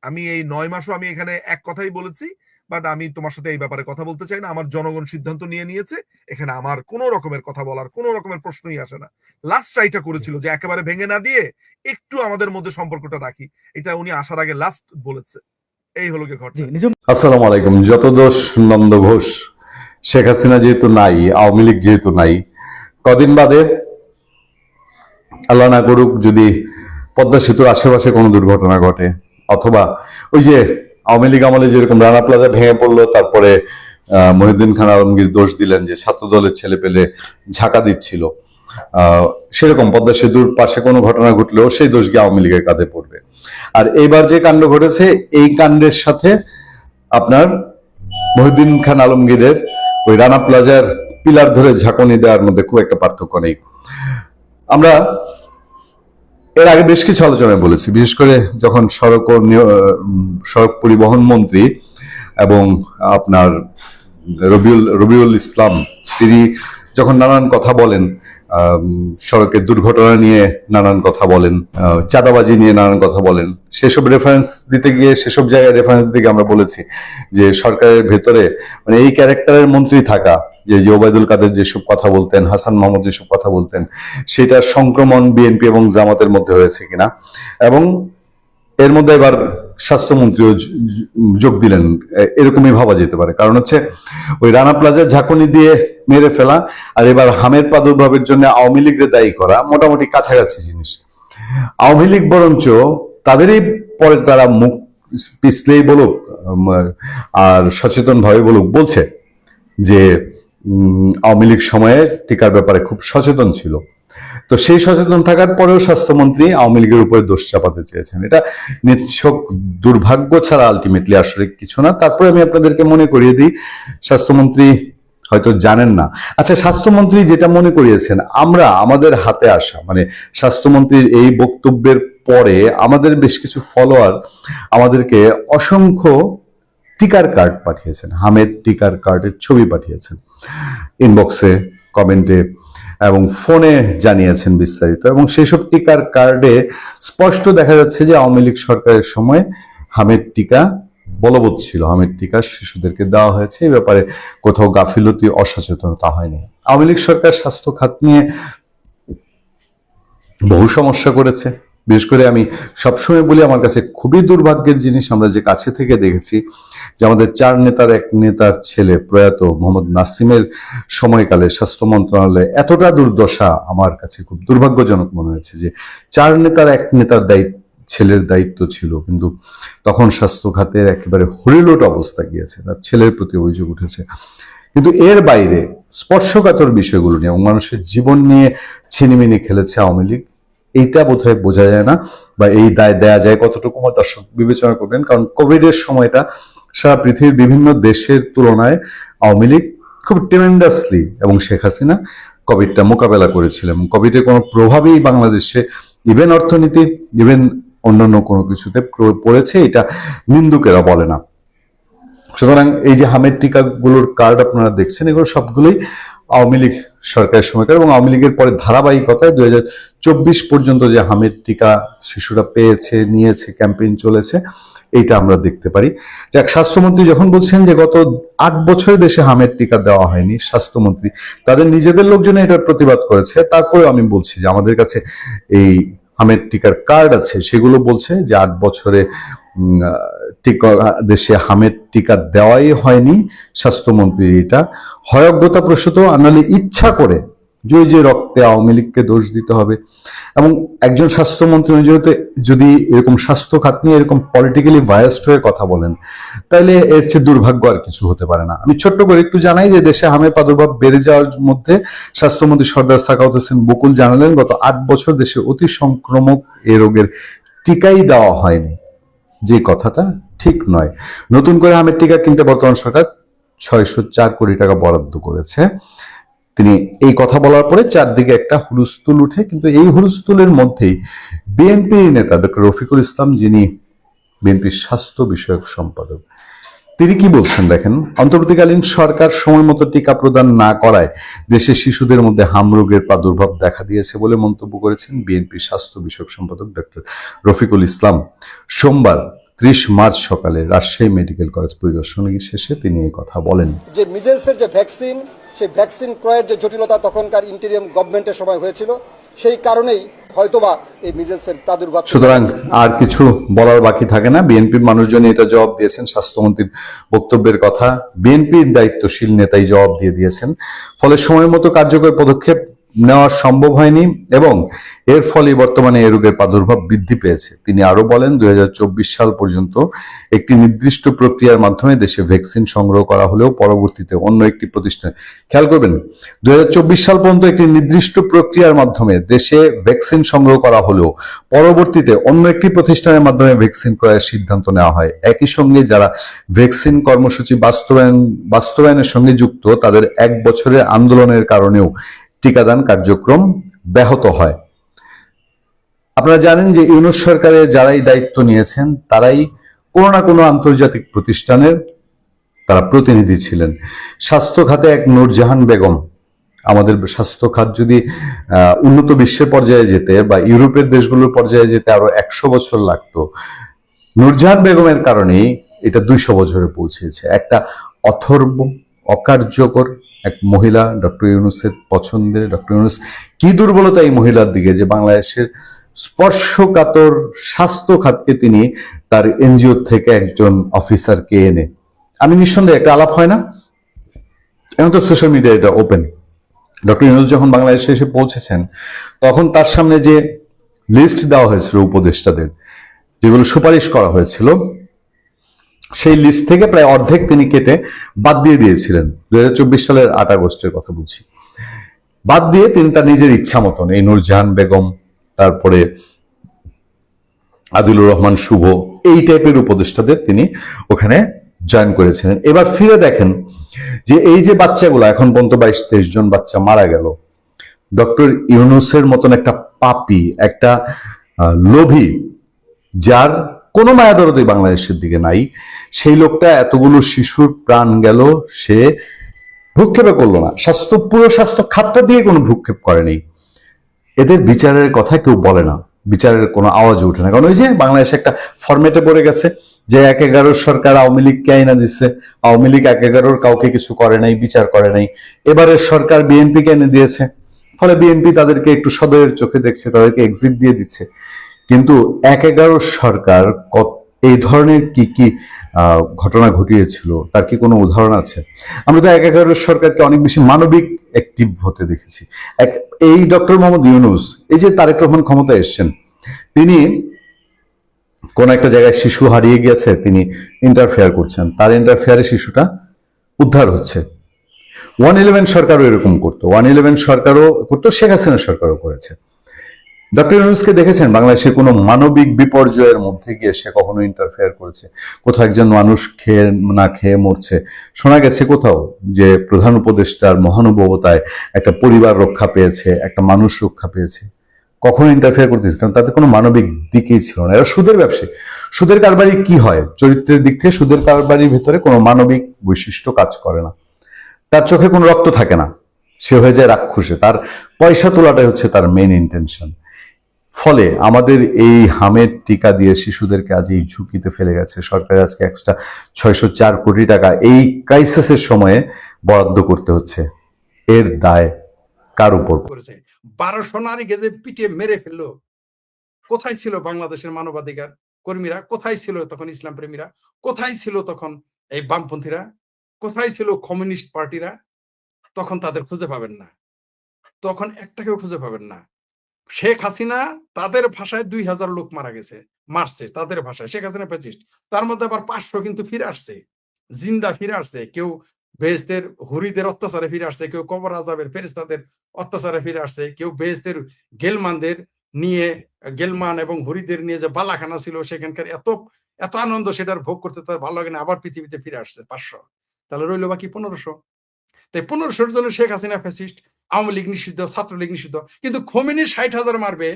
Speaker 2: আমি এই 9 মাসও আমি এখানে এক কথাই বলেছি, বাট আমি তোমার সাথে এই ব্যাপারে কথা বলতে চাই না, আমার জনগণ সিদ্ধান্ত নিয়েছে, এখানে আমার কোনো রকমের কথা বলার কোনো রকমের প্রশ্নই আসে না। লাস্ট ট্রাইটা করেছিল যে একেবারে ভেঙে না দিয়ে একটু আমাদের মধ্যে সম্পর্কটা রাখি, এটা উনি আসার আগে লাস্ট বলেছে। এই হলো কি ঘটনা।
Speaker 4: আসসালামু আলাইকুম। যত দোষ নন্দ ঘোষ, শেখ হাসিনা যেহেতু নাই, আওয়ামী লীগ যেহেতু নাই, কদিন বাদে আল্লাহ না করুক যদি পদ্মা সেতুর আশেপাশে কোনো দুর্ঘটনা ঘটে, অথবা ওই যে আওয়ামী লীগ আমলে যেরকম রানা প্লাজা ভেঙে পড়লো, তারপরে মহিউদ্দিন খান আলমগীর দোষ দিলেন যে ছাত্র দলের ছেলে পেলে ঝাঁকা দিচ্ছিল, সেরকম পদ্মা সেতুর পাশে কোনো ঘটনা ঘটলেও সেই দোষ গিয়ে আওয়ামী লীগের কাঁধে পড়বে। আর এইবার যে কাণ্ড ঘটেছে, এই কাণ্ডের সাথে আপনার মহিউদ্দিন খান আলমগীরের ওই রানা প্লাজার পিলার ধরে ঝাঁকুনি দেওয়ার মধ্যে খুব একটা পার্থক্য নেই। আমরা এর আগে বেশ কিছু আলোচনায় বলেছি, বিশেষ করে যখন সড়ক পরিবহন মন্ত্রী এবং আপনার রবিউল ইসলাম তিনি যখন নানান কথা বলেন, সড়কের দুর্ঘটনা নিয়ে নানান কথা বলেন, চাঁদাবাজি নিয়ে নানান কথা বলেন, সেসব রেফারেন্স দিতে গিয়ে সেসব জায়গায় রেফারেন্স দিকে আমরা বলেছি যে সরকারের ভেতরে মানে এই ক্যারেক্টারের মন্ত্রী থাকা, যে ওবায়দুল কাদের যেসব কথা বলতেন, হাসান মাহমুদ যেসব কথা বলতেন, সেটার সংক্রমণ বিএনপি এবং জামাতের মধ্যে হয়েছে কিনা। এবং এর মধ্যে এবার স্বাস্থ্যমন্ত্রীও যোগ দিলেন, এরকমই ভাবা যেতে পারে। কারণ হচ্ছে ওই রানা প্লাজার ঝাঁকুনি দিয়ে মেরে ফেলা আর এবার হামের প্রাদুর্ভাবের জন্য আওয়ামী লীগের দায়ী করা মোটামুটি কাছাকাছি জিনিস। আওয়ামী লীগ বরঞ্চ তাদেরই পরে তারা মুখ পিছলেই বলুক আর সচেতন ভাবে বলুক বলছে যে আওয়ামী লীগ সময়ে টিকার ব্যাপারে খুব সচেতন ছিল। তো সেই সচেতন থাকার পরেও স্বাস্থ্যমন্ত্রী আওয়ামী লীগের উপরে দোষ চাপাতে চেয়েছেন। এটা নিছক দুর্ভাগ্য ছাড়া আলটিমেটলি আসলে কিছু না। তারপরে আমি আপনাদেরকে মনে করিয়ে দিই, স্বাস্থ্যমন্ত্রী হয়তো জানেন না। আচ্ছা, স্বাস্থ্যমন্ত্রী যেটা মনে করিয়েছেন, আমরা আমাদের হাতে আসা মানে স্বাস্থ্যমন্ত্রীর এই বক্তব্যের পরে আমাদের বেশ কিছু ফলোয়ার আমাদেরকে অসংখ্য টিকার কার্ড পাঠিয়েছেন, হামের টিকার কার্ডের ছবি পাঠিয়েছেন ইনবক্সে, কমেন্টে এবং ফোনে জানিয়েছেন বিস্তারিত। এবং সেসব টিকার কার্ডে স্পষ্ট দেখা যাচ্ছে যে আওয়ামী লীগ সরকারের সময় হামের টিকা বলবৎ ছিল, হামের টিকা শিশুদেরকে দেওয়া হয়েছে, এই ব্যাপারে কোথাও গাফিলতি অসচেতনতা হয়নি। আওয়ামী লীগ সরকার স্বাস্থ্য খাত নিয়ে বহু সমস্যা করেছে। বিশেষ করে আমি সবসময় বলি, আমার কাছে খুবই দুর্ভাগ্যের জিনিস আমরা যে কাছে থেকে দেখেছি যে আমাদের চার নেতার এক নেতার ছেলে প্রয়াত মোহাম্মদ নাসিমের সময়কালে স্বাস্থ্য মন্ত্রণালয়ে এতটা দুর্দশা আমার কাছে খুব দুর্ভাগ্যজনক মনে হয়েছে যে চার নেতার এক নেতার ছেলের দায়িত্ব ছিল, কিন্তু তখন স্বাস্থ্য খাতের একেবারে হরিলোট অবস্থা গিয়েছে, তার ছেলের প্রতি অভিযোগ উঠেছে। কিন্তু এর বাইরে স্পর্শকাতর বিষয়গুলো নিয়ে এবং মানুষের জীবন নিয়ে ছিনিমিনি খেলেছে আওয়ামী লীগ, এইটা বোধহয় বোঝা যায় না, বা এই দায় দেয়া যায় কতটুকু দর্শক বিবেচনা করবেন। কারণ কোভিডের সময়টা সারা পৃথিবীর বিভিন্ন দেশের তুলনায় আওয়ামী লীগ খুব ট্রেমেন্ডাসলি এবং শেখ হাসিনা কোভিডটা মোকাবেলা করেছিলেন। কোভিডের কোনো প্রভাবেই বাংলাদেশে ইভেন অর্থনীতি, ইভেন অন্যান্য কোনো কিছুতে পড়েছে, এটা নিন্দুকেরা বলে না। সুতরাং এই যে হামের টিকাগুলোর কার্ড আপনারা দেখছেন, এগুলো সবগুলোই আওয়ামী লীগ সরকারের সময়কার এবং আওয়ামী লীগের পরে ধারাবাহিকতায় 2024 পর্যন্ত যে হামের টিকা শিশুরা পেয়েছে, নিয়েছে, ক্যাম্পেইন চলেছে, এইটা আমরা দেখতে পারি। যাক, স্বাস্থ্যমন্ত্রী যখন বলছেন যে গত 8 বছরে দেশে হামের টিকা দেওয়া হয়নি, স্বাস্থ্যমন্ত্রী তাদের নিজেদের লোকজন এটার প্রতিবাদ করেছে, তারপরে আমি বলছি যে আমাদের কাছে এই হামের টিকার কার্ড আছে, সেগুলো বলছে যে 8 বছরে দেশে হামের টিকা দেওয়াই হয়নি। স্বাস্থ্যমন্ত্রী এটা হয় অজ্ঞতা প্রসূত, আনালে ইচ্ছা করে যে রক্তে আওয়ামী লীগকে দোষ দিতে হবে। এবং একজন স্বাস্থ্যমন্ত্রী যদি এরকম স্বাস্থ্য খাত নিয়ে এরকম পলিটিক্যালি বায়াসড হয়ে কথা বলেন, তাহলে এর চেয়ে দুর্ভাগ্য আর কিছু হতে পারে না। আমি ছোট্ট করে একটু জানাই যে দেশে হামের প্রাদুর্ভাব বেড়ে যাওয়ার মধ্যে স্বাস্থ্যমন্ত্রী সর্দার সাখাওয়াত হোসেন বকুল জানালেন গত 8 বছর দেশে অতি সংক্রামক এই রোগের টিকাই দেওয়া হয়নি, যে কথাটা ঠিক নয়। নতুন করে হামের টিকা কিনতে বর্তমান সরকার 604 কোটি টাকা বরাদ্দ করেছে। তিনি এই কথা বলার পরে চারদিকে একটা হুলস্থুল উঠে, কিন্তু এই হুলস্থুলের মধ্যেই বিএনপির নেতা ডক্টর রফিকুল ইসলাম, যিনি বিএনপির স্বাস্থ্য বিষয়ক সম্পাদক, তিনি কি বলছেন দেখেন। অন্তর্বর্তীকালীন সরকার সময় মতো টিকা প্রদান না করায় দেশের শিশুদের মধ্যে হাম রোগের প্রাদুর্ভাব দেখা দিয়েছে বলে মন্তব্য করেছেন বিএনপির স্বাস্থ্য বিষয়ক সম্পাদক ডক্টর রফিকুল ইসলাম। সোমবার 30 মার্চ সকালে রাজশাহী মেডিকেল কলেজ পরিদর্শন শেষে তিনি এই কথা বলেন।
Speaker 5: যে মিজেলসের যে ভ্যাকসিন, সেই ভ্যাকসিন ক্রয়ের যে জটিলতা তখনকার ইন্টেরিয়াম গভর্নমেন্টের সময় হয়েছিল, সেই কারণেই হয়তোবা এই মিজেলসের প্রাদুর্ভাব।
Speaker 4: সুতরাং আর কিছু বলার বাকি থাকে না। বিএনপির মানুষজন এটা জবাব দিয়েছেন, স্বাস্থ্যমন্ত্রীর বক্তব্যের কথা বিএনপির দায়িত্বশীল নেতাই জবাব দিয়ে দিয়েছেন। ফলে সময় মতো কার্যকর পদক্ষেপ নেওয়া সম্ভব হয়নি এবং এর ফলে বর্তমানে এই রোগের প্রাদুর্ভাব বৃদ্ধি পেয়েছে। তিনি আরো বলেন 2024 সাল পর্যন্ত একটি নির্দিষ্ট প্রক্রিয়ার মাধ্যমে দেশে ভ্যাকসিন সংগ্রহ করা হলেও পরবর্তীতে অন্য একটি প্রতিষ্ঠান, খেয়াল করবেন 2024 সাল পর্যন্ত একটি নির্দিষ্ট প্রক্রিয়ার মাধ্যমে দেশে ভ্যাকসিন সংগ্রহ করা হলেও পরবর্তীতে অন্য একটি প্রতিষ্ঠানের মাধ্যমে ভ্যাকসিন ক্রয়ের সিদ্ধান্ত নেওয়া হয়। একই সঙ্গে যারা ভ্যাকসিন কর্মসূচি বাস্তবায়নের সঙ্গে যুক্ত তাদের 1 বছরের আন্দোলনের কারণেও টিকাদান কার্যক্রম ব্যাহত হয়। আপনারা জানেন যে ইউনূস সরকারের যারাই দায়িত্ব নিয়েছেন তারাই কোনো না কোনো আন্তর্জাতিক প্রতিষ্ঠানের তারা প্রতিনিধি ছিলেন। স্বাস্থ্য খাতে এক নূরজাহান বেগম, আমাদের স্বাস্থ্য খাত যদি উন্নত বিশ্বের পর্যায়ে যেতে বা ইউরোপের দেশগুলোর পর্যায়ে যেতে আরো 100 বছর লাগতো, নূরজাহান বেগমের কারণেই এটা 200 বছরে পৌঁছেছে। একটা অথর্ব অকার্যকর এক মহিলা, ডক্টর ইউনূসের পছন্দের। ডক্টর ইউনূস কি দুর্বলতা এই মহিলার দিকে যে বাংলাদেশের স্পর্শকাতর স্বাস্থ্য খাতকে তিনি তার এনজিও থেকে একজন অফিসারকে এনে, আমি নিঃসন্দেহে একটা আলাপ হয় না, এখন তো সোশ্যাল মিডিয়া এটা ওপেন। ডক্টর ইউনূস যখন বাংলাদেশে এসে পৌঁছেছেন তখন তার সামনে যে লিস্ট দেওয়া হয়েছিল উপদেষ্টাদের, যেগুলো সুপারিশ করা হয়েছিল, সেই লিস্ট থেকে প্রায় অর্ধেক তিনি কেটে বাদ দিয়ে দিয়েছিলেন। 2024 সালের 8 আগস্টের কথা বলছি। বাদ দিয়ে তিনি তার নিজের ইচ্ছা মতন এই নূরজাহান বেগম, তারপরে আদিলুর রহমান শুভ, এই টাইপের উপদেষ্টাদের তিনি ওখানে জয়েন করেছিলেন। এবার ফিরে দেখেন যে এই যে বাচ্চাগুলো এখন পর্যন্ত 22-23 জন বাচ্চা মারা গেল, ডক্টর ইউনূসের মতন একটা পাপী, একটা লোভী, যার কোনো মায়া দরদ বাংলাদেশের দিকে নাই, সেই লোকটা এতগুলো শিশুর প্রাণ গেল, সে ভ্রুক্ষেপে করলো না। পুরো স্বাস্থ্য খাতটা দিয়ে কোনো ভ্রুক্ষেপ করেনি। এদের বিচারের কথা কেউ বলে না, বিচারের কোনো আওয়াজ উঠে না। কারণ ওই যে বাংলাদেশে একটা ফরম্যাটে পড়ে গেছে যে 1/11 সরকার আওয়ামী লীগকে আইনা দিচ্ছে, আওয়ামী লীগ 1/11 কাউকে কিছু করে নাই, বিচার করে নাই। এবারের সরকার বিএনপিকে এনে দিয়েছে, ফলে বিএনপি তাদেরকে একটু সদয়ের চোখে দেখছে, তাদেরকে এক্সিট দিয়ে দিচ্ছে। কিন্তু 1/11 সরকার এই ধরনের কি কি ঘটনা ঘটিয়েছিল তার কি কোনো উদাহরণ আছে? আমরা তো 1/11 সরকারকে অনেক বেশি মানবিক অ্যাক্টিভ হতে দেখেছি। এই ডক্টর মোহাম্মদ ইউনূস, এই যে তারেক রহমান ক্ষমতায় এসছেন, তিনি কোন একটা জায়গায় শিশু হারিয়ে গিয়েছে, তিনি ইন্টারফেয়ার করছেন, তার ইন্টারফেয়ারে শিশুটা উদ্ধার হচ্ছে। 111 সরকারও এরকম করতো, 111 সরকারও করতো, শেখ হাসিনা সরকারও করেছে। ডক্টর ইউনূসকে দেখেছেন বাংলাদেশে কোনো মানবিক বিপর্যয়ের মধ্যে গিয়ে সে কখনো ইন্টারফেয়ার করেছে? কোথাও একজন মানুষ না খেয়ে মরছে, শোনা গেছে কোথাও যে প্রধান উপদেষ্টার মহানুভবতায় একটা পরিবার রক্ষা পেয়েছে, একটা মানুষ রক্ষা পেয়েছে? কখনো ইন্টারফেয়ার করতেছে? কারণ তাদের কোনো মানবিক দিকেই ছিল না। এরা সুদের ব্যবসায়ী। সুদের কারবারি কি হয়? চরিত্রের দিক থেকে সুদের কারবারির ভিতরে কোনো মানবিক বৈশিষ্ট্য কাজ করে না। তার চোখে কোনো রক্ত থাকে না, সে হয়ে যায় রাক্ষসে। তার পয়সা তোলাটাই হচ্ছে তার মেইন ইন্টেনশন। ফলে আমাদের এই হামের টিকা দিয়ে শিশুদেরকে আজ এই ঝুঁকিতে ফেলে গেছে। সরকার আজকে এক্সট্রা 604 কোটি টাকা এই ক্রাইসিসের সময়ে বরাদ্দ করতে হচ্ছে। এর দায় কার উপর?
Speaker 6: 1200 নারীকে যে পিটিয়ে মেরে ফেললো, কোথায় ছিল বাংলাদেশের মানবাধিকার কর্মীরা? কোথায় ছিল তখন ইসলাম প্রেমীরা? কোথায় ছিল তখন এই বামপন্থীরা? কোথায় ছিল কমিউনিস্ট পার্টিরা? তখন তাদের খুঁজে পাবেন না, তখন একটাকেও খুঁজে পাবেন না। শেখ হাসিনা, তাদের ভাষায় 2000 লোক মারছে তাদের ভাষায়। শেখ হাসিনা ফ্যাসিস্ট, তার মধ্যে আবার 500 কিন্তু ফিরে আসছে, জিন্দা ফিরে আসছে। কেউ বেহেশতের হুরিদের অত্যাচারে ফিরে আসছে, কেউ কবর আযাবের ফেরেশতাদের অত্যাচারে ফিরে আসছে, কেউ বেহেশতের গেলমান এবং হুরিদের নিয়ে যে বালাখানা ছিল সেখানকার এত আনন্দ, সেটার ভোগ করতে তার ভালো লাগে না, আবার পৃথিবীতে ফিরে আসছে 500। তাহলে রইল বাকি 1500। তাই 1500 জনের শেখ হাসিনা ফ্যাসিস্ট, আওয়ামী লীগ নিষিদ্ধ, ছাত্রলীগ নিষিদ্ধ, কিন্তু খোমেনি 60,000 মারবে,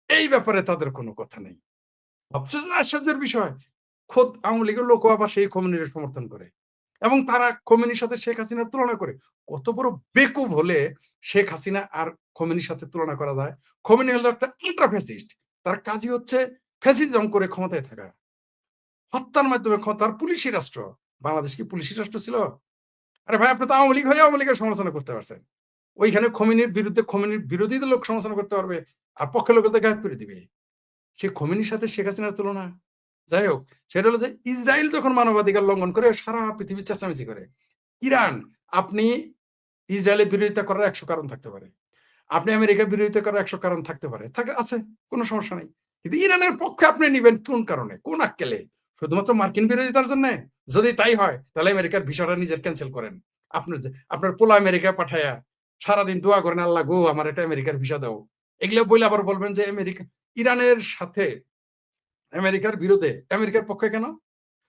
Speaker 6: এই ব্যাপারে তাদের কোনো কথা নেই। সবচেয়ে আশ্চর্যের বিষয়, খোদ আওয়ামী লীগের লোকও আবার সেই খোমেনির সমর্থন করে এবং তারা খোমেনির সাথে শেখ হাসিনার তুলনা করে। কত বড় বেকুব হলে শেখ হাসিনা আর খোমেনির সাথে তুলনা করা যায়? খোমেনি হলো একটা আল্ট্রা ফ্যাসিস্ট, তার কাজই হচ্ছে ফ্যাসিজম করে ক্ষমতায় থাকা। হত্যার মাধ্যমে তার পুলিশি রাষ্ট্র। বাংলাদেশ কি পুলিশি রাষ্ট্র ছিল? আরে ভাই, আপনি তো আওয়ামী লীগ হয়ে আওয়ামী লীগের সমালোচনা করতে পারছেন। ওইখানে খোমেনির বিরুদ্ধে খোমেনির বিরোধী লোক সমালোচনা করতে পারবে, আর পক্ষের লোকদের গায়েব করে দিবে। সে খোমেনির সাথে শেখ হাসিনার তুলনা। যাই হোক, সেটা হলো যে ইসরায়েল যখন মানবাধিকার লঙ্ঘন করে সারা পৃথিবী চেঁচামেচি করে। ইরান, আপনি ইসরায়েলের বিরোধিতা করার 100 কারণ থাকতে পারে, আপনি আমেরিকার বিরোধিতা করার 100 কারণ থাকতে পারে, আছে, কোনো সমস্যা নেই। কিন্তু ইরানের পক্ষে আপনি নিবেন কোন কারণে, কোন আক্কেলে? শুধুমাত্র মার্কিন বিরোধিতার জন্য? যদি তাই হয় তাহলে আমেরিকার ভিসাটা নিজের ক্যান্সেল করেন। আপনার পোলা আমেরিকা পাঠায়া সারাদিন দোয়া করেন, আল্লাহ গো আমার একটা আমেরিকার ভিসা দাও। এগুলো বলে আবার বলবেন যে ইরানের সাথে আমেরিকার বিরোধে, আমেরিকার পক্ষে কেন?